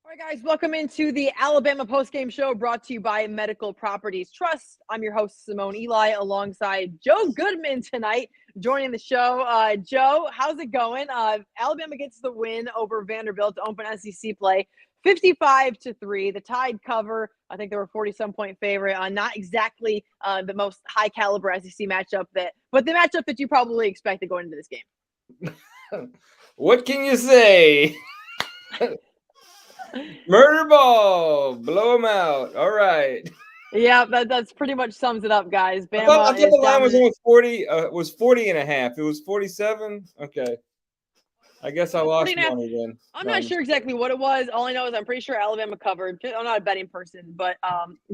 All right, guys, welcome into the Alabama postgame show brought to you by Medical Properties Trust. I'm your host, Simone Eli, alongside Joe Goodman tonight, joining the show. Joe, how's it going? Alabama gets the win over Vanderbilt to open SEC play, 55-3. The Tide cover. I think they were 40-some point favorite. Not exactly the most high caliber SEC matchup, but the matchup that you probably expected going into this game. What can you say? Murder ball, blow them out. All right. Yeah, that's pretty much sums it up, guys. I thought Bama the is line was dominant. only 40. Was 40 and a half. It was 47. Okay. I guess I lost 40.5. money then. I'm No, not I'm sure just exactly what it was. All I know is I'm pretty sure Alabama covered. I'm not a betting person, but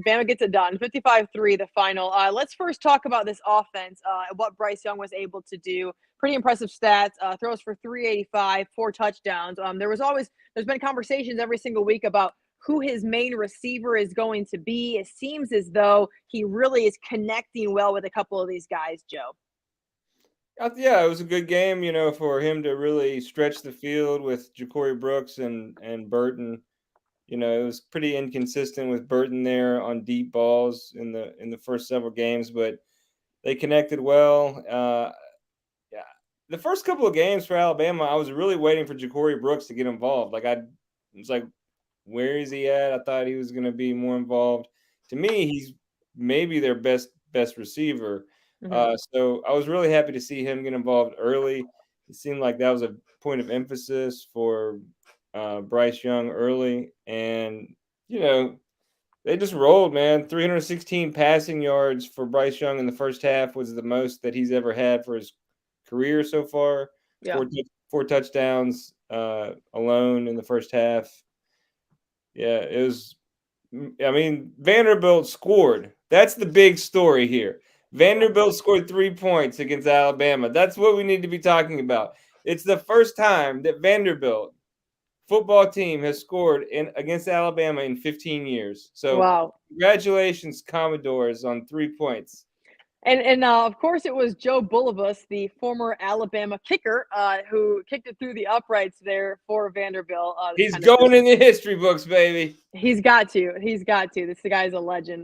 Bama gets it done. 55-3, the final. Let's first talk about this offense, what Bryce Young was able to do. Pretty impressive stats. Throws for 385, 4 touchdowns. There's been conversations every single week about who his main receiver is going to be. It seems as though he really is connecting well with a couple of these guys, Joe. yeah, it was a good game, for him to really stretch the field with Ja'Cory Brooks and Burton. It was pretty inconsistent with Burton there on deep balls in the first several games, but they connected well. Yeah, the first couple of games for Alabama, I was really waiting for Ja'Cory Brooks to get involved. I was like, where is he at? I thought he was going to be more involved. To me, he's maybe their best receiver. So I was really happy to see him get involved early. It seemed like that was a point of emphasis for Bryce Young early, and they just rolled, man. 316 passing yards for Bryce Young in the first half was the most that he's ever had for his career so far. Yeah. Four touchdowns alone in the first half. Yeah, it was. I mean, Vanderbilt scored. That's the big story here. Vanderbilt scored 3 points against Alabama. That's what we need to be talking about. It's the first time that Vanderbilt football team has scored against Alabama in 15 years. So, Wow. congratulations, Commodores, on 3 points. And of course, it was Joe Bullivus, the former Alabama kicker, who kicked it through the uprights there for Vanderbilt. He's going in the history books, baby. He's got to. He's got to. This guy's a legend.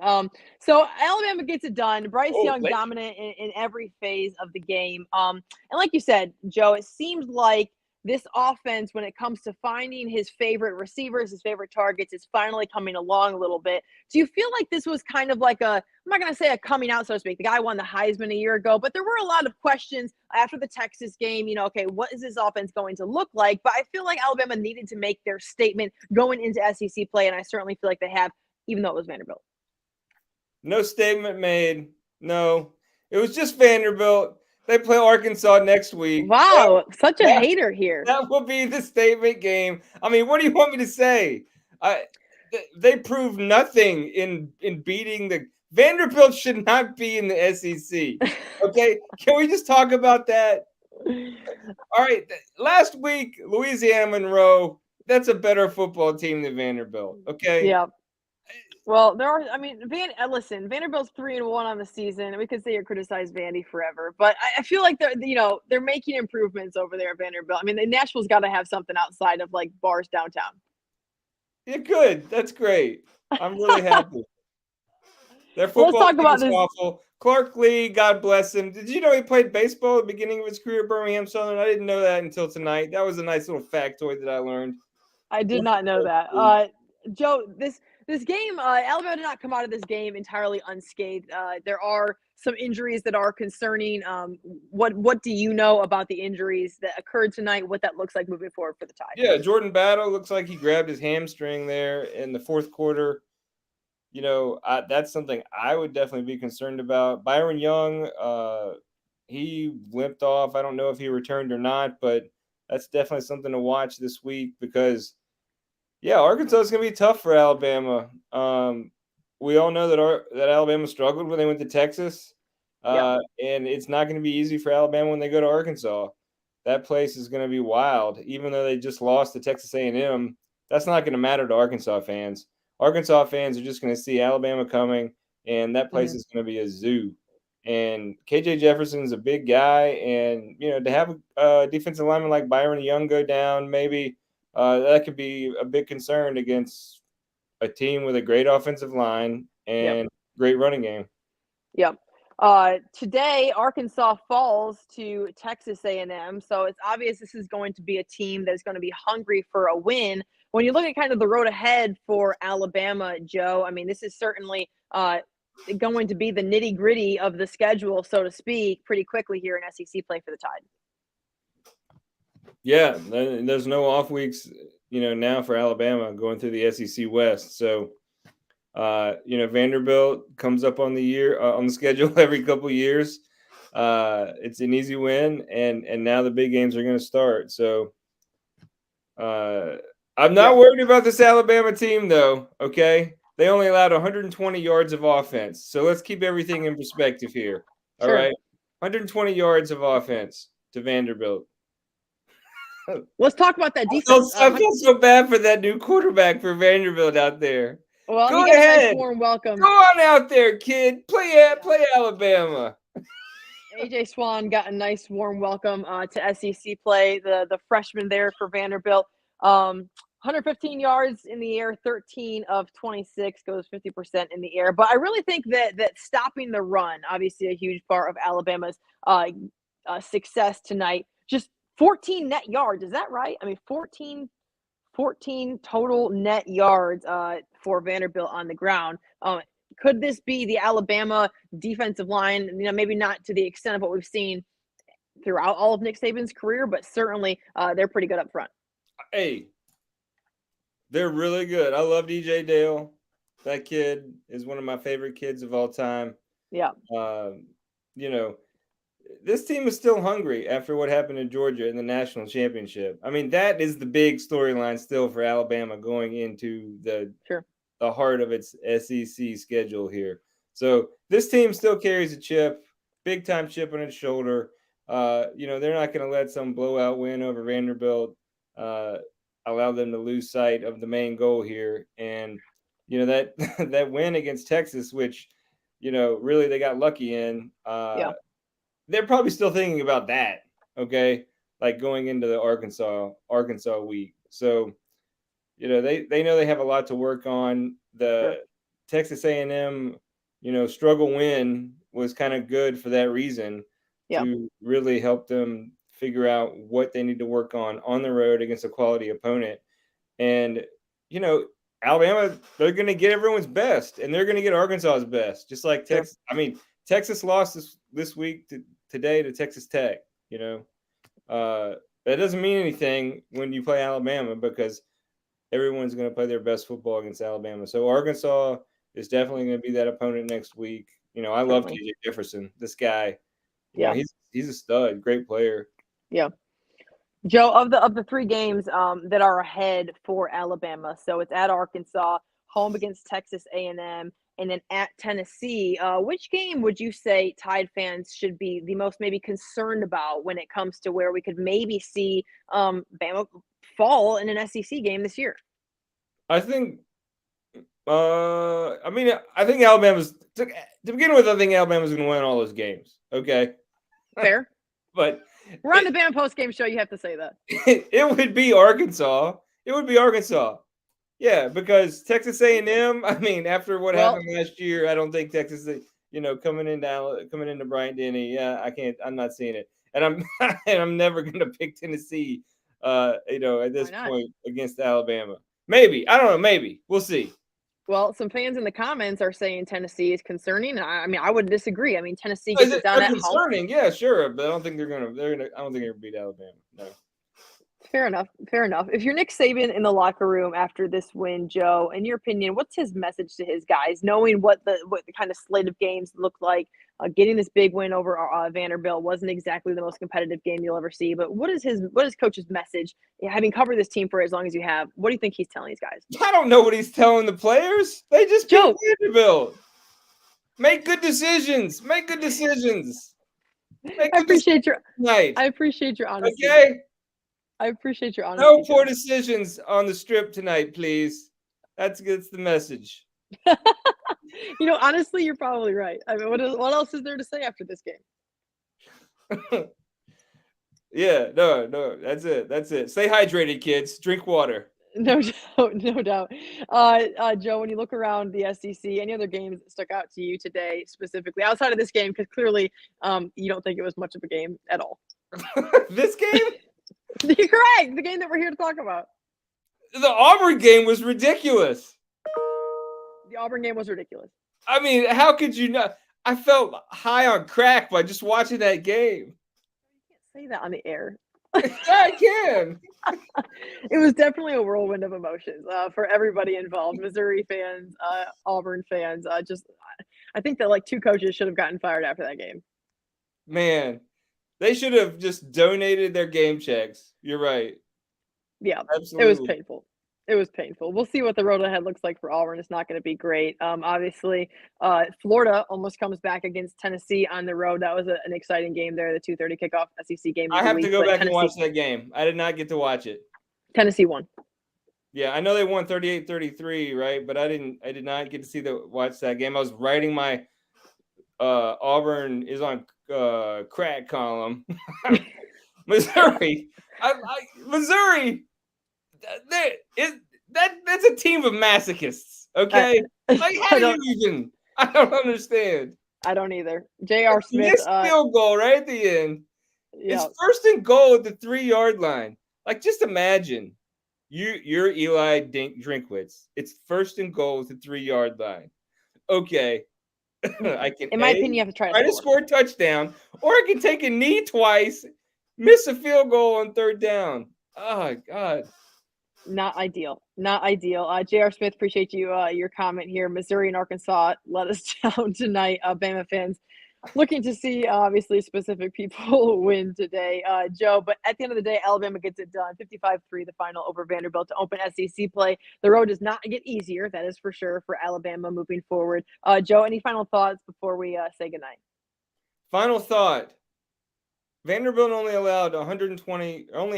So Alabama gets it done. Bryce Young Legend. dominant in every phase of the game. And like you said, Joe, it seems like this offense, when it comes to finding his favorite receivers, his favorite targets, is finally coming along a little bit. Do you feel like this was kind of like I'm not going to say a coming out, so to speak. The guy won the Heisman a year ago, but there were a lot of questions after the Texas game. Okay, what is this offense going to look like? But I feel like Alabama needed to make their statement going into SEC play, and I certainly feel like they have, even though it was Vanderbilt. No statement made. No. It was just Vanderbilt. They play Arkansas next week. Wow, such a hater here. That will be the statement game. I mean, what do you want me to say? They proved nothing in beating the Vanderbilt should not be in the SEC. Okay, can we just talk about that? All right, last week Louisiana Monroe. That's a better football team than Vanderbilt. Okay. Yeah. Well, listen, Vanderbilt's 3-1 on the season. We could say or criticize Vandy forever, but I feel like they're making improvements over there at Vanderbilt. I mean, Nashville's got to have something outside of like bars downtown. Yeah, good. That's great. I'm really happy. Their football Let's talk team about is this. awful. Clark Lee, God bless him. Did you know he played baseball at the beginning of his career at Birmingham Southern? I didn't know that until tonight. That was a nice little factoid that I learned. I did not know that. Joe, this game, Alabama did not come out of this game entirely unscathed. There are some injuries that are concerning. What do you know about the injuries that occurred tonight? What that looks like moving forward for the Tide? Yeah, Jordan Battle looks like he grabbed his hamstring there in the fourth quarter. That's something I would definitely be concerned about. Byron Young, he limped off. I don't know if he returned or not, but that's definitely something to watch this week because, yeah, Arkansas is going to be tough for Alabama. We all know that Alabama struggled when they went to Texas, and it's not going to be easy for Alabama when they go to Arkansas. That place is going to be wild. Even though they just lost to Texas A&M, that's not going to matter to Arkansas fans. Arkansas fans are just going to see Alabama coming, and that place is going to be a zoo. And KJ Jefferson's a big guy, and to have a defensive lineman like Byron Young go down, maybe that could be a big concern against a team with a great offensive line Yep. and great running game. Yep. Today, Arkansas falls to Texas A&M, so it's obvious this is going to be a team that's going to be hungry for a win. When you look at kind of the road ahead for Alabama, Joe, I mean, this is certainly going to be the nitty gritty of the schedule, so to speak, pretty quickly here in SEC play for the Tide. Yeah, there's no off weeks, now for Alabama going through the SEC West. So, Vanderbilt comes up on the schedule every couple of years. It's an easy win, and now the big games are going to start. So, I'm not worried about this Alabama team, though. Okay, they only allowed 120 yards of offense, so let's keep everything in perspective here. All right, 120 yards of offense to Vanderbilt. Let's talk about that defense. I feel so bad for that new quarterback for Vanderbilt out there. Well, go he got ahead, a nice warm welcome. Go on out there, kid. Play Alabama. AJ Swan got a nice warm welcome to SEC play. The freshman there for Vanderbilt. 115 yards in the air, 13 of 26, goes 50% in the air. But I really think that stopping the run, obviously a huge part of Alabama's success tonight. Just 14 net yards, is that right? I mean, 14 total net yards for Vanderbilt on the ground. Could this be the Alabama defensive line? Maybe not to the extent of what we've seen throughout all of Nick Saban's career, but certainly they're pretty good up front. Hey, they're really good. I love DJ Dale. That kid is one of my favorite kids of all time. Yeah. This team is still hungry after what happened in Georgia in the national championship. I mean, that is the big storyline still for Alabama going into the heart of its SEC schedule here. So this team still carries a chip, big time chip on its shoulder. They're not going to let some blowout win over Vanderbilt allow them to lose sight of the main goal here. And that that win against Texas, which really they got lucky in. They're probably still thinking about that, okay? Like going into the Arkansas week. So, they know they have a lot to work on. The Texas A&M, struggle win was kind of good for that reason to really help them figure out what they need to work on the road against a quality opponent. And, Alabama, they're going to get everyone's best, and they're going to get Arkansas's best, just like Texas. I mean, Texas lost this week today to Texas Tech. That doesn't mean anything when you play Alabama because everyone's going to play their best football against Alabama. So Arkansas is definitely going to be that opponent next week. I love TJ Jefferson. This guy, he's a stud, great player. Yeah. Joe, of the three games that are ahead for Alabama, so it's at Arkansas, home against Texas A&M, and then at Tennessee. Which game would you say Tide fans should be the most maybe concerned about when it comes to where we could maybe see Bama fall in an SEC game this year? I think I think Alabama's to begin with. I think Alabama's going to win all those games. Okay, fair, but we're on the Bama post-game show. You have to say that. It would be Arkansas. It would be Arkansas. Yeah, because Texas A&M. I mean, after what happened last year, I don't think Texas. Coming into Bryant-Denny. Yeah, I can't. I'm not seeing it, and I'm never going to pick Tennessee. At this point against Alabama. Maybe. I don't know. Maybe. We'll see. Well, some fans in the comments are saying Tennessee is concerning. I mean, I would disagree. I mean, Tennessee gets it done at concerning. Home. Yeah, sure, but I don't think they're gonna. I don't think they're gonna beat Alabama. No. Fair enough. If you're Nick Saban in the locker room after this win, Joe, in your opinion, what's his message to his guys, knowing what the kind of slate of games look like? Getting this big win over Vanderbilt wasn't exactly the most competitive game you'll ever see, but what is coach's message? Having covered this team for as long as you have, what do you think he's telling these guys? I don't know what he's telling the players. They just beat Vanderbilt. Make good decisions. I appreciate your honesty. Okay. I appreciate your honesty. No poor decisions on the strip tonight, please. That's the message. Honestly, you're probably right. I mean, what else is there to say after this game? Yeah, no, that's it. That's it. Stay hydrated, kids. Drink water. No doubt, no doubt. Joe, when you look around the SEC, any other games that stuck out to you today specifically outside of this game? Because clearly, you don't think it was much of a game at all. This game? You're correct. The game that we're here to talk about. The Auburn game was ridiculous. The Auburn game was ridiculous. I mean, how could you not? I felt high on crack by just watching that game. You can't say that on the air. I can. It was definitely a whirlwind of emotions for everybody involved. Missouri fans, Auburn fans. I think that like two coaches should have gotten fired after that game. Man, they should have just donated their game checks. You're right. Yeah, Absolutely. it was painful. It was painful. We'll see what the road ahead looks like for Auburn. It's not going to be great. Obviously, Florida almost comes back against Tennessee on the road. That was an exciting game there, the 2:30 kickoff SEC game. I have to go back and watch that game. I did not get to watch it. Tennessee won. Yeah, I know they won 38-33, right? But I did not get to watch that game. I was writing my Auburn is on crack column. Missouri. Missouri. That's a team of masochists. Okay, like how do you even? I don't understand. I don't either. J.R. Smith. Missed field goal right at the end. Yeah. It's first and goal at the 3-yard line. Like, just imagine you're Eli Drinkwitz. It's first and goal at the 3-yard line. Okay, I can. In my opinion, you have to try to score a touchdown, or I can take a knee twice, miss a field goal on third down. Oh God. Not ideal. Not ideal. J.R. Smith, appreciate you your comment here. Missouri and Arkansas let us down tonight. Bama fans looking to see obviously specific people win today, Joe. But at the end of the day, Alabama gets it done. 55-3, the final over Vanderbilt to open SEC play. The road does not get easier, that is for sure, for Alabama moving forward. Joe, any final thoughts before we say goodnight? Final thought. Vanderbilt only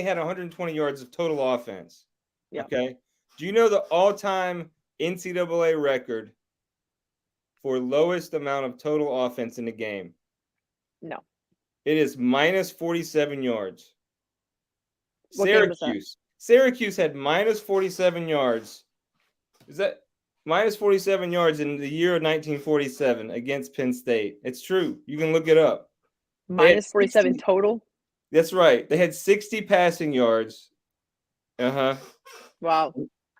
had 120 yards of total offense. Yeah. Okay. Do you know the all-time NCAA record for lowest amount of total offense in the game? No. It is minus 47 yards. What game was that? Syracuse had minus 47 yards. Is that minus 47 yards in the year of 1947 against Penn State? It's true. You can look it up. Minus 47 total? That's right. They had 60 passing yards. Uh-huh. Wow.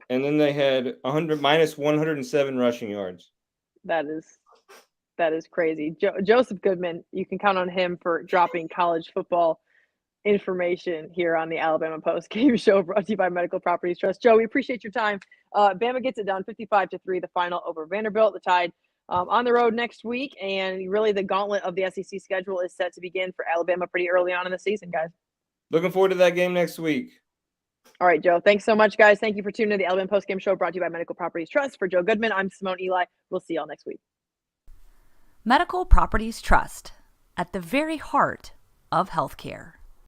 And then they had minus 107 rushing yards. That is crazy. Joseph Goodman, you can count on him for dropping college football information here on the Alabama Postgame Show, brought to you by Medical Properties Trust. Joe, we appreciate your time. Bama gets it done, 55-3, the final over Vanderbilt. The Tide on the road next week, and really the gauntlet of the SEC schedule is set to begin for Alabama pretty early on in the season, guys. Looking forward to that game next week. All right, Joe. Thanks so much, guys. Thank you for tuning in to the Alabama Postgame Show, brought to you by Medical Properties Trust. For Joe Goodman, I'm Simone Eli. We'll see y'all next week. Medical Properties Trust, at the very heart of healthcare.